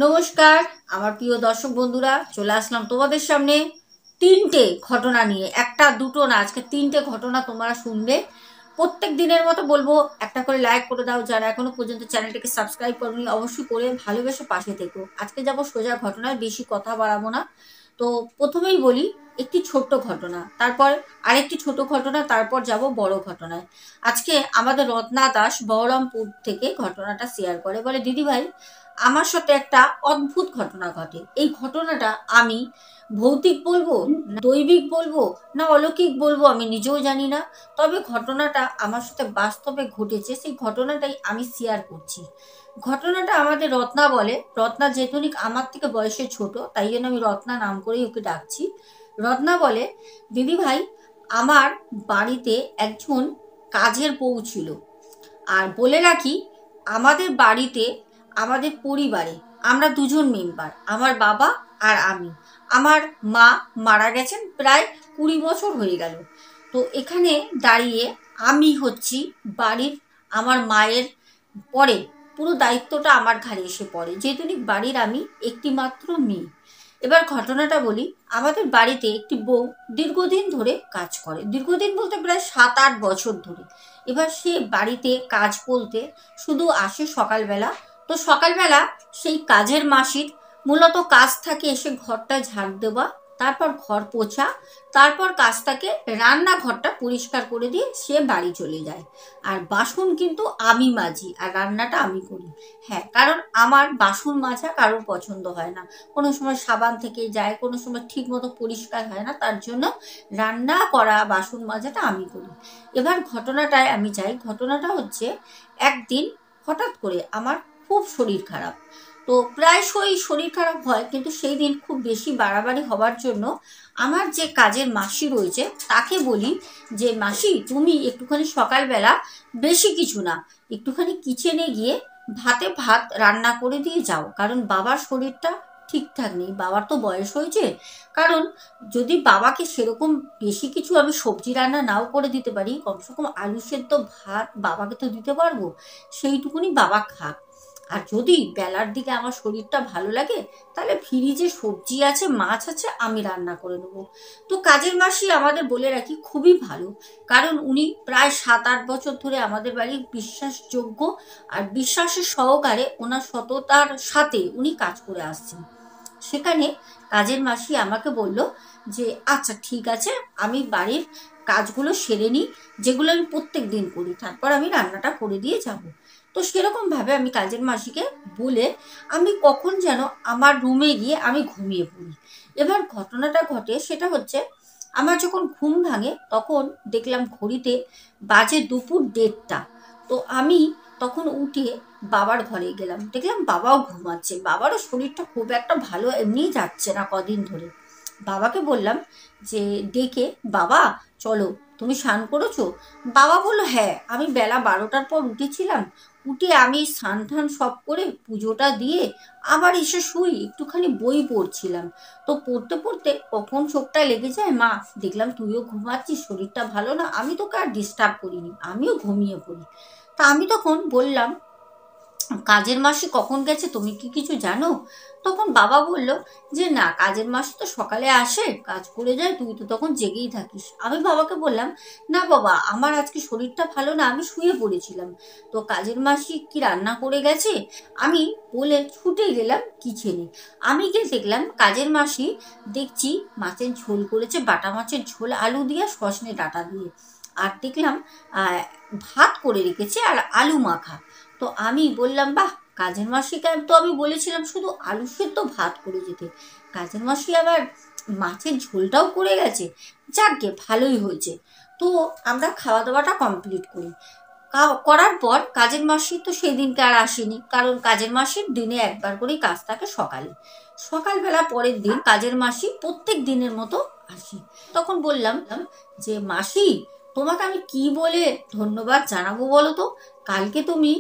নমস্কার আমার প্রিয় দর্শক বন্ধুরা, চলে আসলাম তোমাদের সামনে তিনটে ঘটনা নিয়ে। একটা দুটো না, আজকে তিনটে ঘটনা তোমরা শুনবে। প্রত্যেক দিনের মতো বলবো একটা করে লাইক করে দাও। যারা এখনো পর্যন্ত চ্যানেলটিকে সাবস্ক্রাইব করোনি অবশ্যই করে ভালোবেসে পাশে থেকো। আজকে যাবো সোজা ঘটনায়, বেশি কথা বাড়াবো না। তো প্রথমেই বলি একটি ছোট্ট ঘটনা, তারপর আরেকটি ছোট ঘটনা, তারপর যাব বড় ঘটনায়। আজকে আমাদের রত্না দাস বহরমপুর থেকে ঘটনাটা শেয়ার করে, বলে দিদি ভাই আমার সাথে একটা অদ্ভুত ঘটনা ঘটে। এই ঘটনাটা আমি ভৌতিক বলবো, দৈবিক বলবো, না অলৌকিক বলবো আমি নিজেও জানি না। তবে ঘটনাটা আমার সাথে বাস্তবে ঘটেছে, সেই ঘটনাটাই আমি শেয়ার করছি। ঘটনাটা আমাদের রত্না বলে। রত্না যেহেতু আমার থেকে বয়সে ছোট, তাই জন্য আমি রত্না নাম করেই ওকে ডাকছি। রত্না বলে, দিদি ভাই আমার বাড়িতে একজন কাজের বউ ছিল। আর বলে রাখি, আমাদের বাড়িতে, আমাদের পরিবারে আমরা দুজন মেম্বার, আমার বাবা আর আমি। আমার মা মারা গেছেন প্রায় 20 বছর হয়ে গেল। তো এখানে দাঁড়িয়ে আমি হচ্ছি বাড়ির, আমার মায়ের পরে পুরো দায়িত্বটা আমার ঘাড়ে এসে পড়ে, যেহেতু বাড়ির আমি একটি মাত্র মেয়ে। এবার ঘটনাটা বলি, আমাদের বাড়িতে একটি বউ দীর্ঘদিন ধরে কাজ করে, দীর্ঘদিন বলতে প্রায় 7-8 বছর ধরে। এবার সে বাড়িতে কাজ বলতে শুধু আসে সকালবেলা। তো সকালবেলা সেই কাজের মাসির মূলত কাজ থাকে এসে ঘরটা ঝাড় দেওয়া, তারপর ঘর পোছা, তারপর কাজ থাকে রান্নাঘরটা পরিষ্কার করে দিয়ে সে বাড়ি চলে যায়। আর বাসন কিন্তু আমি মাজি আর রান্নাটা আমি করি। হ্যাঁ, কারণ আমার বাসন মাজা কারোর পছন্দ হয় না। কোনো সময় সাবান থেকে যায়, কোনো সময় ঠিক মতো পরিষ্কার হয় না, তার জন্য রান্না করা বাসন মাজাটা আমি করি। এবার ঘটনাটায় আমি যাই। ঘটনাটা হচ্ছে, একদিন হঠাৎ করে আমার খুব শরীর খারাপ। তো প্রায়শই শরীর খারাপ হয়, কিন্তু সেই দিন খুব বেশি বাড়াবাড়ি হওয়ার জন্য আমার যে কাজের মাসি রয়েছে তাকে বলি যে মাসি তুমি একটুখানি সকালবেলা, বেশি কিছু না, একটুখানি কিচেনে গিয়ে ভাত রান্না করে দিয়ে যাও, কারণ বাবার শরীরটা ঠিকঠাক নেই, বাবার তো বয়স হয়েছে। কারণ যদি বাবাকে সেরকম বেশি কিছু আমি সবজি রান্না নাও করে দিতে পারি, কমসে কম আলু সেদ্ধ ভাত বাবাকে তো দিতে পারবো, সেইটুকুনি বাবা খাক। আর যদি বেলার দিকে আমার শরীরটা ভালো লাগে, তাহলে ফ্রিজে সবজি আছে, মাছ আছে, আমি রান্না করে নেবো। তো কাজের মাসি আমাদের বলে রাখি খুবই ভালো, কারণ উনি প্রায় 7-8 বছর ধরে আমাদের বাড়ির বিশ্বাসযোগ্য, আর বিশ্বাসের সহকারে ওনার সততার সাথে উনি কাজ করে আসছেন। সেখানে কাজের মাসি আমাকে বলল যে আচ্ছা ঠিক আছে, আমি বাড়ির কাজগুলো সেরে নিই, যেগুলো আমি প্রত্যেক দিন করি, তারপর আমি রান্নাটা করে দিয়ে যাব। তো সেরকমভাবে আমি কাজের মাসিকে বলে আমি কখন যেন আমার রুমে গিয়ে আমি ঘুমিয়ে পড়ি। এবার ঘটনাটা ঘটে সেটা হচ্ছে, আমার যখন ঘুম ভাঙে তখন দেখলাম ঘড়িতে বাজে দুপুর 1:30। তো আমি তখন উঠে বাবার ঘরে গেলাম, দেখলাম বাবাও ঘুমাচ্ছে, বাবারও শরীরটা খুব একটা ভালো এমনিই যাচ্ছে না কদিন ধরে। বাবাকে বললাম যে ডেকে, বাবা চলো, তুমি স্নান করেছো? বাবা বললো হ্যাঁ, আমি বেলা 12টার পর উঠেছিলাম, উঠে আমি স্নান টান সব করে পুজোটা দিয়ে আবার এসে শুই, একটুখানি বই পড়ছিলাম। তো পড়তে পড়তে কখন চোখটা লেগে যায় মা, দেখলাম তুইও ঘুমাচ্ছিস, শরীরটা ভালো না, আমি তোকে আর ডিস্টার্ব করিনি, আমিও ঘুমিয়ে পড়ি। তা আমি তখন বললাম, কাজের মাসি কখন গেছে তুমি কি কিছু জানো? তখন বাবা বলল যে না, কাজের মাসি তো সকালে আসে, কাজ করে যায়, তুই তো তখন জেগেই থাকিস। আমি বাবাকে বললাম, না বাবা, আমার আজকে শরীরটা ভালো না, আমি শুয়ে পড়েছিলাম, তো কাজের মাসি কি রান্না করে গেছে? আমি বলে ছুটে গেলাম কিচেনে। আমি গিয়ে দেখলাম কাজের মাসি, দেখছি মাছের ঝোল করেছে, বাটা মাছের ঝোল আলু দিয়ে সজনে ডাঁটা দিয়ে। আর দেখলাম ভাত করে রেখেছে আর আলু মাখা। তো আমি বললাম, বাহ, কাজের মাসিকে তো আমি বলেছিলাম শুধু আলু সেদ্ধ ভাত করে যেতে, কাজের মাসি আবার মাছের ঝোলটাও করে গেছে, যাকগে ভালোই হয়েছে। তো আমরা খাওয়া দাওয়াটা কমপ্লিট করি। করার পর কাজের মাসি তো সেই দিনকে আর আসেনি, কারণ কাজের মাসির দিনে একবার করেই কাজ থাকে সকালে। সকালবেলা পরের দিন কাজের মাসি প্রত্যেক দিনের মতো আসি। তখন বললাম যে মাসি, তোমাকে আমি কি বলে ধন্যবাদ জানাবো বলো তো? কালকে তুমি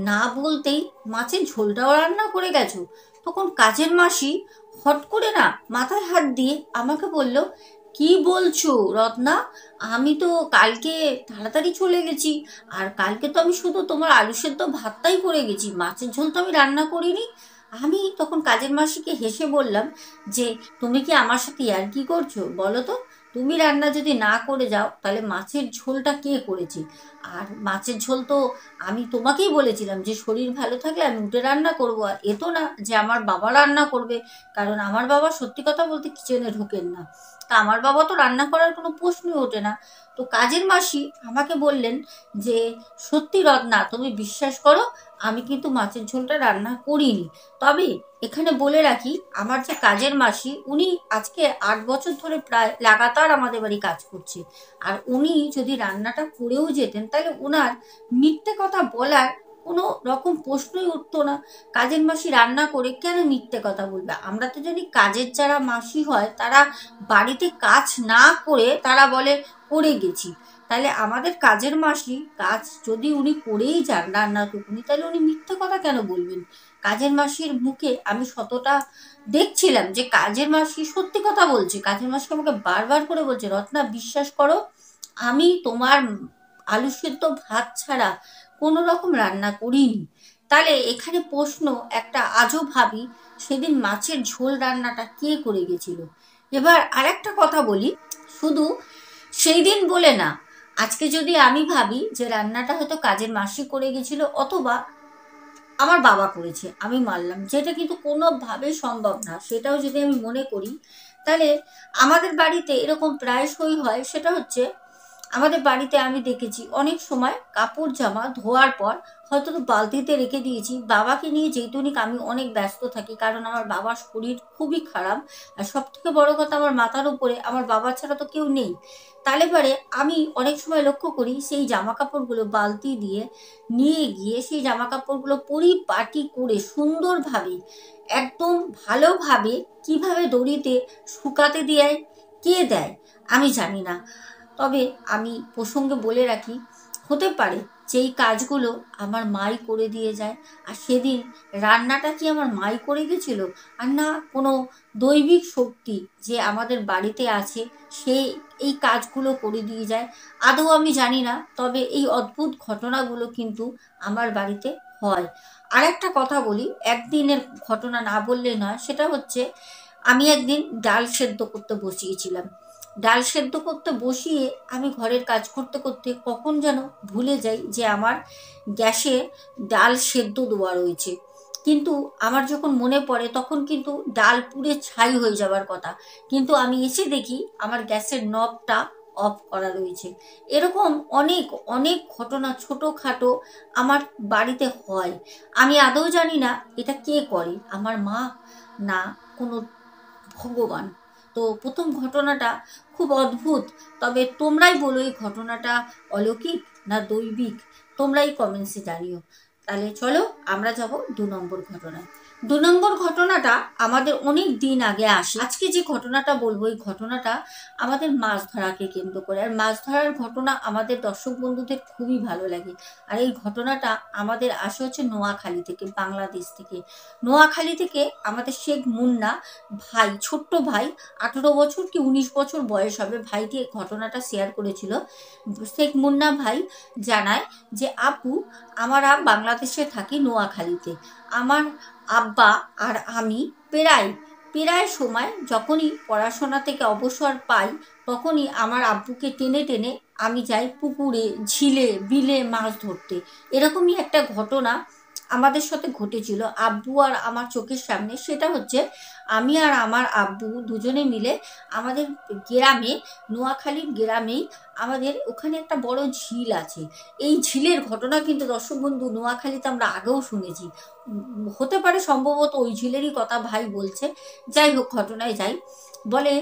না বলতেই মাছের ঝোলটাও রান্না করে গেছো। তখন কাজের মাসি হট করে না মাথায় হাত দিয়ে আমাকে বলল, কি বলছো রত্না, আমি তো কালকে তাড়াতাড়ি চলে গেছি, আর কালকে তো আমি শুধু তোমার আলু সেদ্ধ ভাতটাই করে গেছি, মাছের ঝোল তো আমি রান্না করিনি। আমি তখন কাজের মাসিকে হেসে বললাম যে তুমি কি আমার সাথে ইয়ার্কি করছো বলো তো? তুমি রান্না যদি না করে যাও তাহলে মাছের ঝোলটা কে করেছে? আর মাছের ঝোল তো আমি তোমাকেই বলেছিলাম যে শরীর ভালো থাকলে আমি উঠে রান্না করবো, আর এ তো না যে আমার বাবা রান্না করবে। কারণ আমার বাবা সত্যি কথা বলতে কিচেনে ঢোকেন না, তা আমার বাবা তো রান্না করার কোনো প্রশ্নই ওঠে না। তো কাজের মাসি আমাকে বললেন যে সত্যি রত্না, তুমি বিশ্বাস করো আমি কিন্তু মাছের ঝোলটা রান্না করিনি। তবে এখানে বলে রাখি, আমার যে কাজের মাসি উনি আজকে 8 বছর ধরে প্রায় লাগাতার আমাদের বাড়ি কাজ করছে। আর উনি যদি রান্নাটা করেও যেতেন তাহলে ওনার মিথ্যে কথা বলার কোনো রকম প্রশ্নই উঠতো না। কাজের মাসি রান্না করে কেন মিথ্যে কথা বলবে? আমরা তো জানি কাজের যারা মাসি হয় তারা বাড়িতে কাজ না করে তারা বলে করে গেছি। তাহলে আমাদের কাজের মাসি কাজ যদি উনি করেই যান রান্নাটুকুনি, তাহলে উনি মিথ্যে কথা কেন বলবেন? কাজের মাসির মুখে আমি শতটা দেখছিলাম যে কাজের মাসি সত্যি কথা বলছে। কাজের মাসি আমাকে বারবার করে বলছে, রত্না বিশ্বাস করো আমি তোমার আলু সেদ্ধ ভাত ছাড়া কোনো রকম রান্না করিনি। তাহলে এখানে প্রশ্ন একটা আজও ভাবি, সেদিন মাছের ঝোল রান্নাটা কে করে গেছিল? এবার আরেকটা কথা বলি, শুধু সেই দিন বলে না, আজকে যদি আমি ভাবি যে রান্নাটা হয়তো কাজের মাসি করে গেছিল অথবা আমার বাবা করেছে, আমি মানলাম, যেটা কিন্তু কোনোভাবেই সম্ভব না। সেটাও যদি আমি মনে করি, তাহলে আমাদের বাড়িতে এরকম প্রায়শই হয়। সেটা হচ্ছে আমাদের বাড়িতে আমি দেখেছি অনেক সময় কাপড় জামা ধোয়ার পর হয়তো তো বালতিতে রেখে দিয়েছি, বাবাকে নিয়ে যেহেতুনিক আমি অনেক ব্যস্ত থাকি, কারণ আমার বাবার শরীর খুবই খারাপ। আর সব থেকে বড় কথা, আমার মাথার উপরে আমার বাবা ছাড়া তো কেউ নেই। তাহলে পরে আমি অনেক সময় লক্ষ্য করি সেই জামা কাপড়গুলো বালতি দিয়ে নিয়ে গিয়ে সেই জামা কাপড়গুলো পরিপাটি করে সুন্দরভাবে একদম ভালোভাবে কিভাবে দড়িতে শুকাতে দেয়, কে দেয় আমি জানি না। তবে আমি প্রসঙ্গে বলে রাখি, হতে পারে যে এই কাজগুলো আমার মাই করে দিয়ে যায়। আর সেদিন রান্নাটা কি আমার মাই করে গেছিল, আর না কোনো দৈবিক শক্তি যে আমাদের বাড়িতে আছে সে এই কাজগুলো করে দিয়ে যায়, আদৌ আমি জানি না। তবে এই অদ্ভুত ঘটনাগুলো কিন্তু আমার বাড়িতে হয়। আর একটা কথা বলি, একদিনের ঘটনা না বললে নয়, সেটা হচ্ছে আমি একদিন ডাল সেদ্ধ করতে বসিয়েছিলাম। ডাল সেদ্ধ করতে বসিয়ে আমি ঘরের কাজ করতে করতে কখন যেন ভুলে যাই যে আমার গ্যাসে ডাল সেদ্ধ দেওয়া রয়েছে। কিন্তু আমার যখন মনে পড়ে তখন কিন্তু ডাল পুড়ে ছাই হয়ে যাবার কথা, কিন্তু আমি এসে দেখি আমার গ্যাসের নবটা অফ করা রয়েছে। এরকম অনেক অনেক ঘটনা ছোটোখাটো আমার বাড়িতে হয়। আমি আদৌ জানি না এটা কে করে, আমার মা না কোনো ভগবান। তো প্রথম ঘটনাটা খুব অদ্ভুত। তবে তোমরাই বলো এই ঘটনাটা অলৌকিক না দৈবিক, তোমরাই কমেন্টসে জানিও। তাহলে চলো আমরা যাব 2 নম্বর ঘটনায়। 2 নম্বর ঘটনাটা আমাদের অনেক দিন আগে আসে। আজকে যে ঘটনাটা বলবো এই ঘটনাটা আমাদের মাছ ধরাকে কেন্দ্র করে। আর মাছ ধরার ঘটনা আমাদের দর্শক বন্ধুদের খুবই ভালো লাগে। আর এই ঘটনাটা আমাদের আসে হচ্ছে নোয়াখালী থেকে, বাংলাদেশ থেকে। নোয়াখালী থেকে আমাদের শেখ মুন্না ভাই, ছোট্ট ভাই, 18 বছর কি 19 বছর বয়স হবে, ভাইটি এই ঘটনাটা শেয়ার করেছিল। শেখ মুন্না ভাই জানায় যে আপু, আমরা বাংলাদেশে থাকি নোয়াখালীতে। আমার আব্বা আর আমি প্রায় প্রায় সময় যখনই পড়াশোনা থেকে অবসর পাই তখনই আমার আব্বুকে টেনে টেনে আমি যাই পুকুরে, ঝিলে, বিলে মাছ ধরতে। এরকমই একটা ঘটনা আমাদের সাথে ঘটেছিল আব্বু আর আমার চোখের সামনে। সেটা হচ্ছে আমি আর আমার আব্বু দুজনে মিলে আমাদের গ্রামে, নোয়াখালীর গ্রামেই আমাদের ওখানে একটা বড় ঝিল আছে। এই ঝিলের ঘটনা কিন্তু দর্শক বন্ধু নোয়াখালীতে আমরা আগেও শুনেছি। হতে পারে সম্ভবত ওই ঝিলেরই কথা ভাই বলছে। যাই হোক, ঘটনায় যাই। বলে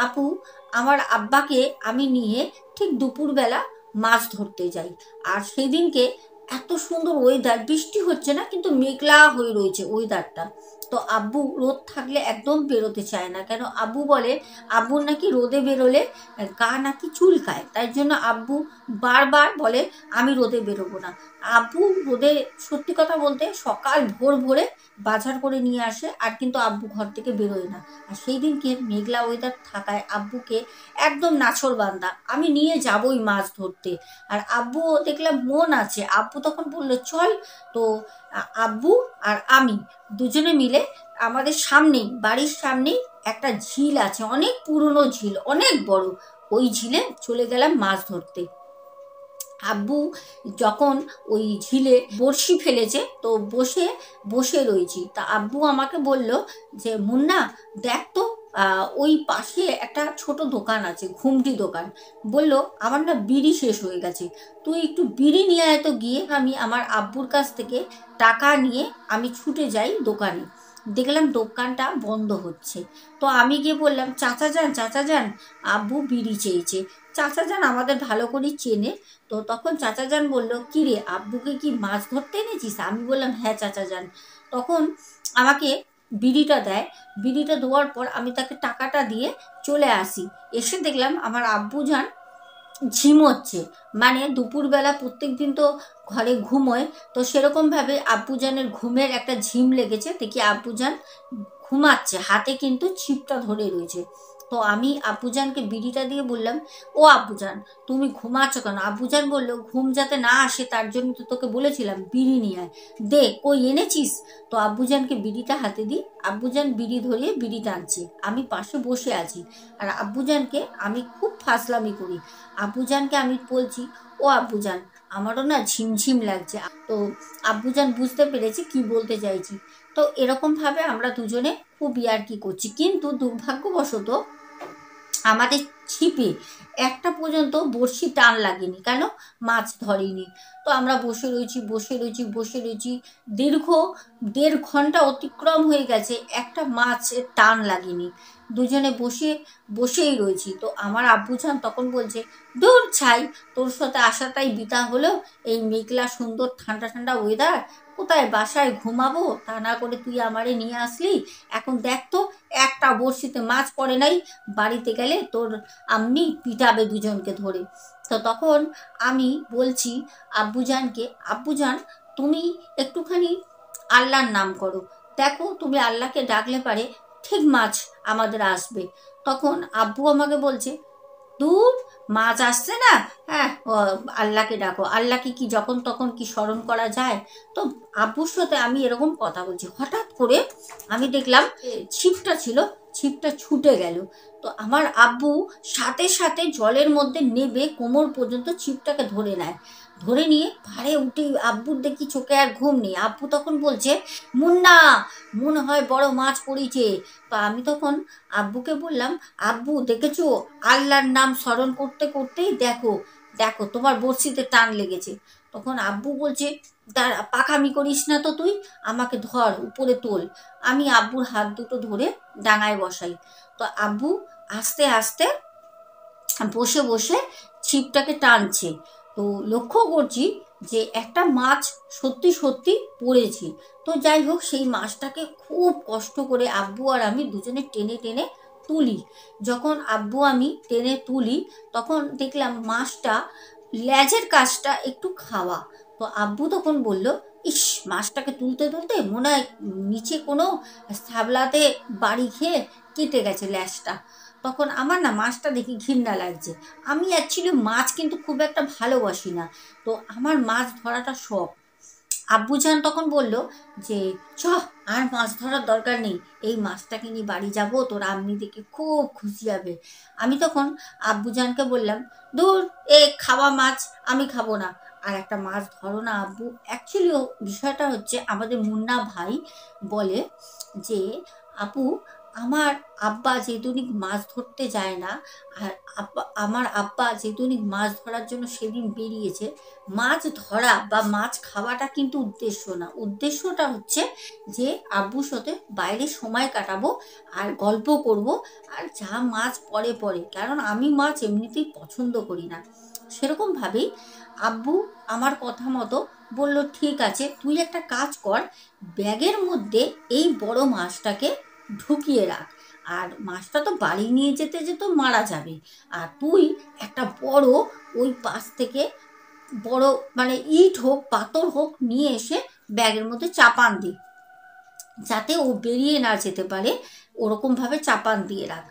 আপু, আমার আব্বাকে আমি নিয়ে ঠিক দুপুরবেলা মাছ ধরতে যাই। আর সেদিনকে এত সুন্দর ওয়েদার, বৃষ্টি হচ্ছে না কিন্তু মেঘলা হয়ে রয়েছে ওয়েদারটা। তো আব্বু রোদ থাকলে একদম বেরোতে চায় না, কেন আব্বু বলে আব্বুর নাকি রোদে বেরোলে গা নাকি চুলকায়, তাই জন্য আব্বু বারবার বলে আমি রোদে বেরোবো না। আব্বু রোদে, সত্যি কথা বলতে, সকাল ভোর ভোরে বাজার করে নিয়ে আসে, আর কিন্তু আব্বু ঘর থেকে বেরোয় না। আর সেই দিনকে মেঘলা ওয়েদার থাকায় আব্বুকে একদম নাছোড়বান্দা আমি নিয়ে যাবই মাছ ধরতে। আর আব্বু দেখলাম মন আছে, আব্বু তখন বললো চল। তো আব্বু আর আমি দুজনে মিলে আমাদের সামনেই, বাড়ির সামনেই একটা ঝিল আছে, অনেক পুরনো ঝিল, অনেক বড়। ওই ঝিলে চলে গেলাম মাছ ধরতে। আব্বু যখন ওই ঝিলে বড়শি ফেলেছে, তো বসে বসে রয়েছি। তা আব্বু আমাকে বলল যে মুন্না দেখ তো, ওই পাশে একটা ছোট দোকান আছে, ঘুমটি দোকান। বলল আমার না বিড়ি শেষ হয়ে গেছে, তুই একটু বিড়ি নিয়ে আয় তো গিয়ে। আমি আমার আব্বুর কাছ থেকে টাকা নিয়ে আমি ছুটে যাই দোকানে। দেখলাম দোকানটা বন্ধ হচ্ছে। তো আমি গিয়ে বললাম চাচা যান, চাচা যান, আব্বু বিড়ি চেয়েছে। চাচা যান আমাদের ভালো করে চেনে। তো তখন চাচা যান বলল, কি রে আব্বুকে কি মাছ ধরতে এনেছিস? আমি বললাম হ্যাঁ চাচা যান। তখন আমাকে বিড়িটা দেয়। বিড়িটা দেওয়ার পর আমি তাকে টাকাটা দিয়ে চলে আসি। এসে দেখলাম আমার আব্বু যান ঝিমোচ্ছে। মানে দুপুরবেলা প্রত্যেক দিন তো ঘরে ঘুমোয়, তো সেরকমভাবে আব্বুজানের ঘুমের একটা ঝিম লেগেছে। দেখি আব্বুজান ঘুমাচ্ছে, হাতে কিন্তু ছিপটা ধরে রয়েছে। তো আমি আব্বুজানকে বিড়িটা দিয়ে বললাম, ও আব্বুজান তুমি ঘুমাচ্ছ কেন? আব্বুজান বলল, ঘুম যাতে না আসে তার জন্য তো তোকে বলেছিলাম বিড়ি নিয়ে আয়, দে কই এনেছিস? তো আব্বুজানকে বিড়িটা হাতে দিই। আব্বুজান বিড়ি ধরিয়ে বিড়ি টানছে, আমি পাশে বসে আছি। আর আব্বুজানকে আমি খুব ফাসলামি করি। আব্বুজানকে আমি বলছি, ও আব্বুজান আমারও না ঝিমঝিম লাগছে। তো আব্বুজান বুঝতে পেরেছে কি বলতে চাইছি। তো এরকমভাবে আমরা দুজনে খুব ইয়ার্কি করছি। কিন্তু দুর্ভাগ্যবশত আমাদের ছিপে একটা পর্যন্ত বড়শি টান লাগেনি। কেন? মাছ ধরেনি। তো আমরা বসে রয়েছি বসে রয়েছি বসে রয়েছি, দীর্ঘ 1.5 ঘন্টা অতিক্রম হয়ে গেছে, একটা মাছের টান লাগেনি। দুজনে বসেই রয়েছি। তো আমার আব্বুজান তখন বলছে, দূর ছাই, তোর সাথে আসাটাই বিতা হলো। এই মেঘলা সুন্দর ঠান্ডা ঠান্ডা ওয়েদার, কোথায় বাসায় ঘুমাবো, তা না করে তুই আমারে নিয়ে আসলি। এখন দেখ তো একটা বড়শিতে মাছ পড়ে নাই, বাড়িতে গেলে তোর আম্মি পিটাবে দুজনকে ধরে। তো তখন আমি বলছি আব্বুজানকে, আব্বুজান তুমি একটুখানি আল্লাহর নাম করো, দেখো তুমি আল্লাহকে ডাকলে পারে ঠিক মাছ আমাদের আসবে। তখন আব্বু আমাকে বলছে, দূর মাছ আসছে না, হ্যাঁ আল্লাহকে ডাকো, আল্লাহকে কি যখন তখন কি স্মরণ করা যায়? তো আব্বুর সাথে আমি এরকম কথা বলছি, হঠাৎ করে আমি দেখলাম ছিপটা ছিল, ছিপটা ছুটে গেল। তো আমার আব্বু সাথে সাথে জলের মধ্যে নেবে কোমর পর্যন্ত ছিপটাকে ধরে নেয়। ধরে নিয়ে ভারে উঠে আব্বুর দেখি চোখে আর ঘুম নেই। আব্বু তখন বলছে, মুন্না মনে হয় বড় মাছ পড়েছে। তো আমি তখন আব্বুকে বললাম, আব্বু দেখেছো আল্লাহর নাম স্মরণ করতে করতেই দেখো দেখো তোমার বড়শিতে টান লেগেছে। তখন আব্বু বলছে, দাঁড়া পাকামি করিস না তো, তুই আমাকে ধর উপরে তোল। আমি আব্বুর হাত দুটো ধরে ডাঙায় বসাই। তো আব্বু আস্তে আস্তে বসে বসে ছিপটাকে টানছে। তো লক্ষ্য করছি যে একটা মাছ সত্যি সত্যি পড়েছে। তো যাই হোক সেই মাছটাকে খুব কষ্ট করে আব্বু আর আমি দুজনে টেনে টেনে তুলি। যখন আব্বু আমি টেনে তুলি তখন দেখলাম মাছটা লেজের কাছটা একটু খাওয়া। তো আব্বু তখন বলল, ইস মাছটাকে তুলতে তুলতে মনে হয় নিচে কোনো সাবলাতে বাড়ি খেয়ে কেটে গেছে লেজটা। তখন আমার না মাছটা দেখি ঘৃণা লাগছে। আমি অ্যাকচুয়ালি মাছ কিন্তু খুব একটা ভালোবাসি না, তো আমার মাছ ধরাটা শখ। আব্বুজান তখন বলল যে চ আর মাছ ধরার দরকার নেই, এই মাছটাকে নিয়ে বাড়ি যাব, তোর আম্মি দেখে খুব খুশি হবে। আমি তখন আব্বুজানকে বললাম, দূর এ খাওয়া মাছ আমি খাবো না, আর একটা মাছ ধরো না আব্বু। অ্যাকচুয়ালি বিষয়টা হচ্ছে আমাদের মুন্না ভাই বলে যে, আপু আমার আব্বা যেদিন মাছ ধরতে যায় না, আর আমার আব্বা যেদিন মাছ ধরার জন্য সেদিন বেরিয়েছে, মাছ ধরা বা মাছ খাওয়াটা কিন্তু উদ্দেশ্য না। উদ্দেশ্যটা হচ্ছে যে আব্বুর সাথে বাইরে সময় কাটাবো আর গল্প করব, আর যা মাছ পড়ে পড়ে, কারণ আমি মাছ এমনিতেই পছন্দ করি না। সেরকমভাবেই আব্বু আমার কথা মতো বলল, ঠিক আছে তুই একটা কাজ কর, ব্যাগের মধ্যে এই বড় মাছটাকে ঢুকিয়ে রাখ, আর মাছটা তো বাড়ি নিয়ে যেতে যেতে মারা যাবে, আর তুই একটা বড় ওই পাশ থেকে বড় মানে ইট হোক পাথর হোক নিয়ে এসে ব্যাগের মধ্যে চাপান দি, যাতে ও বেরিয়ে না যেতে পারে, ওরকমভাবে চাপান দিয়ে রাখ।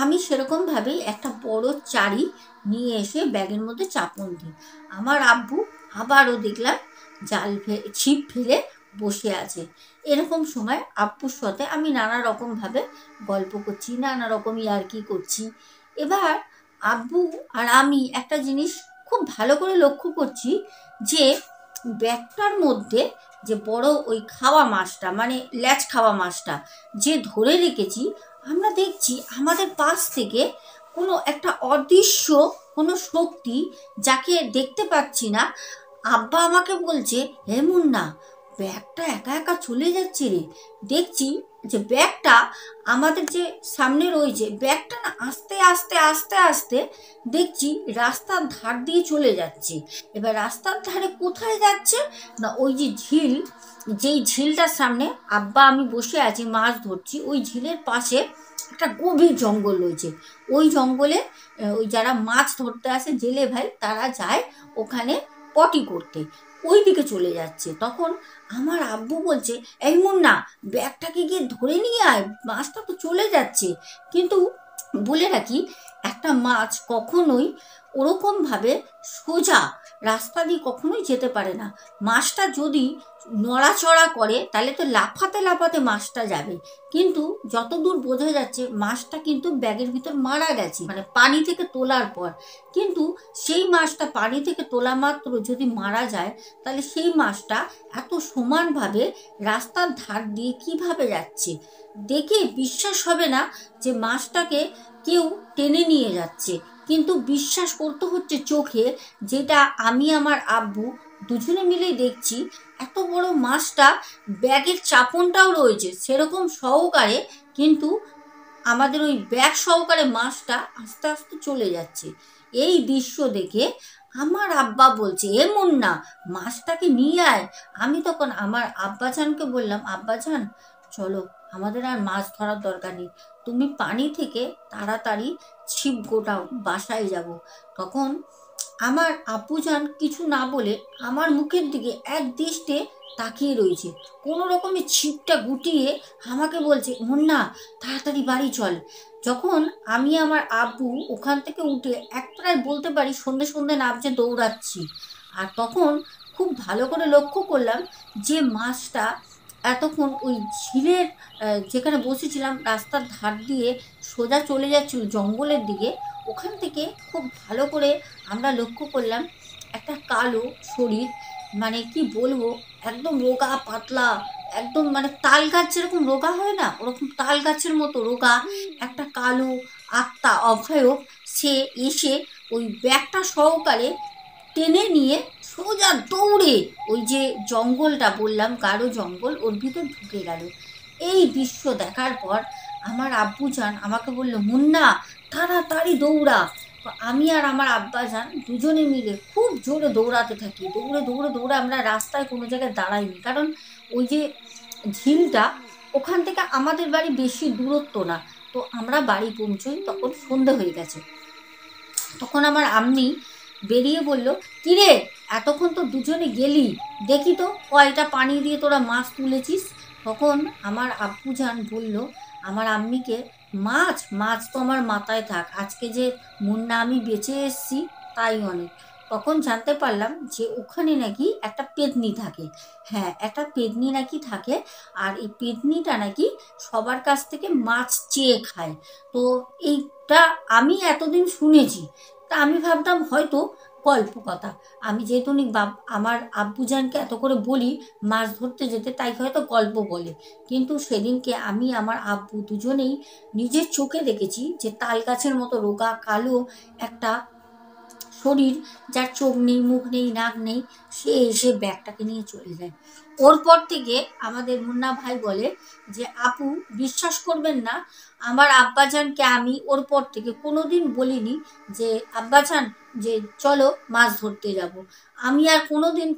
আমি সেরকমভাবেই একটা বড় চারি নিয়ে এসে ব্যাগের মধ্যে চাপন দিই। আমার আব্বু আবারও দেখলাম ছিপ ফেলে বসে আছে। এরকম সময় আব্বুর সাথে আমি নানা রকমভাবে গল্প করছি, নানা রকম ইয়ার্কি করছি। এবার আব্বু আর আমি একটা জিনিস খুব ভালো করে লক্ষ্য করছি যে ব্যাগটার মধ্যে যে বড় ওই খাওয়া মাছটা, মানে ল্যাচ খাওয়া মাছটা যে ধরে রেখেছি, আমরা দেখছি আমাদের পাশ থেকে কোনো একটা অদৃশ্য কোনো শক্তি, যাকে দেখতে পাচ্ছি না, আব্বা আমাকে বলছে, হে মুন্না, ব্যাগটা একা একা চলে যাচ্ছে রে। দেখছি যে ব্যাগটা আমাদের যে সামনে রয়েছে, ব্যাগটা না আস্তে আস্তে আস্তে আস্তে দেখছি রাস্তার ধার দিয়ে চলে যাচ্ছে। এবার রাস্তার ধারে কোথায় যাচ্ছে না, ওই যে ঝিল, যেই ঝিলটার সামনে আব্বা আমি বসে আছি মাছ ধরছি, ওই ঝিলের পাশে একটা গভীর জঙ্গল রয়েছে। ওই জঙ্গলে ওই যারা মাছ ধরতে আসে জেলে ভাই, তারা যায় ওখানে পটি করতে, ওই দিকে চলে যাচ্ছে। তখন আমার আব্বু বলছে, এই মুন্না, ব্যাগটাকে গিয়ে ধরে নিয়ে আয়, মাছটা তো চলে যাচ্ছে। কিন্তু বলে রাখি, একটা মাছ কখনোই ওরকমভাবে সোজা রাস্তা দিয়ে কখনোই যেতে পারে না। মাছটা যদি নড়াচড়া করে তাহলে তো লাফাতে লাফাতে মাছটা যাবে, কিন্তু যতদূর বোঝা যাচ্ছে মাছটা কিন্তু ব্যাগের ভিতর মারা গেছে, মানে পানি থেকে তোলার পর। কিন্তু সেই মাছটা পানি থেকে তোলা মাত্র যদি মারা যায়, তাহলে সেই মাছটা এত সমানভাবে রাস্তার ধার দিয়ে কিভাবে যাচ্ছে, দেখে বিশ্বাস হবে না যে মাছটাকে কেউ টেনে নিয়ে যাচ্ছে। কিন্তু বিশ্বাস করতে হচ্ছে চোখে, যেটা আমি আমার আব্বু দুজনে মিলেই দেখছি। এত বড় মাছটা, ব্যাগের চাপনটাও রয়েছে সেরকম সহকারে, কিন্তু আমাদের ওই ব্যাগ সহকারে মাছটা আস্তে আস্তে চলে যাচ্ছে। এই দৃশ্য দেখে আমার আব্বা বলছে, এ মুন্না, মাছটাকে নিয়ে আয়। আমি তখন আমার আব্বাজানকে বললাম, আব্বাজান চলো, আমাদের আর মাছ ধরার দরকার নেই, তুমি পানি থেকে তাড়াতাড়ি ছিপ গোটাও, বাসায় যাব। তখন আমার আব্বুজান কিছু না বলে আমার মুখের দিকে এক দৃষ্টে তাকিয়ে রয়েছে, কোনো রকমে ছিপটা গুটিয়ে আমাকে বলছে, মুন্না তাড়াতাড়ি বাড়ি চল। যখন আমি আমার আব্বু ওখান থেকে উঠে এক প্রায় বলতে পারি সন্ধে সন্ধে নামছে দৌড়াচ্ছি, আর তখন খুব ভালো করে লক্ষ্য করলাম যে মাছটা এতক্ষণ ওই ঝিলের যেখানে বসেছিলাম রাস্তার ধার দিয়ে সোজা চলে যাচ্ছিল জঙ্গলের দিকে। ওখান থেকে খুব ভালো করে আমরা লক্ষ্য করলাম একটা কালো শরীর, মানে কি বলবো, একদম রোগা পাতলা, একদম মানে তাল গাছ যেরকম রোগা হয় না, ওরকম তাল গাছের মতো রোগা একটা কালো আত্মা অভয়ব, সে এসে ওই ব্যাগটা সহকারে টেনে নিয়ে সোজা দৌড়ে ওই যে জঙ্গলটা বললাম গাঢ় জঙ্গল, ওর ভিতর ঢুকে গেল। এই দৃশ্য দেখার পর আমার আব্বুজান আমাকে বলল, মুন্না তাড়াতাড়ি দৌড়া। তো আমি আর আমার আব্বাজান দুজনে মিলে খুব জোরে দৌড়াতে থাকি। দৌড়ে দৌড়ে দৌড়ে আমরা রাস্তায় কোনো জায়গায় দাঁড়াইনি, কারণ ওই যে ঝিলটা ওখান থেকে আমাদের বাড়ি বেশি দূরত্ব না। তো আমরা বাড়ি পৌঁছই তখন সন্ধে হয়ে গেছে। তখন আমার আম্মি বেরিয়ে বলল, কিরে এতক্ষণ তো দুজনে গেলি, দেখি তো কয়টা পানি দিয়ে তোরা মাছ তুলেছিস। তখন আমার আব্বুজান বলল আমার আম্মিকে, মাছ মাছ তো আমার মাথায় থাক, আজকে যে মুন্না আমি বেঁচে এসছি তাই অনেক। তখন জানতে পারলাম যে ওখানে নাকি একটা পেতনি থাকে। হ্যাঁ, একটা পেতনি নাকি থাকে, আর এই পেতনিটা নাকি সবার কাছ থেকে মাছ চেয়ে খায়। তো এইটা আমি এতদিন শুনেছি, তা আমি ভাবতাম হয়তো গল্প কথা। আমি যেহেতু আমার আব্বুজানকে এত করে বলি মাছ ধরতে যেতে, তাই হয়তো গল্প বলে। কিন্তু সেদিনকে আমি আমার আব্বু দুজনেই নিজের চোখে দেখেছি যে তাল গাছের মতো রোগা কালো একটা শরীর, যার চোখ নেই, মুখ নেই, নাক নেই, সে এসে ব্যাগটাকে নিয়ে চলে যায়। ওর পর থেকে আমাদের মুন্না ভাই বলে যে, আপু বিশ্বাস করবেন না, আমার আব্বাজানকে আমি ওর পর থেকে কোনোদিন বলিনি যে আব্বাজান যে চলো মাছ ধরতে যাব। আমি আর কোনোদিন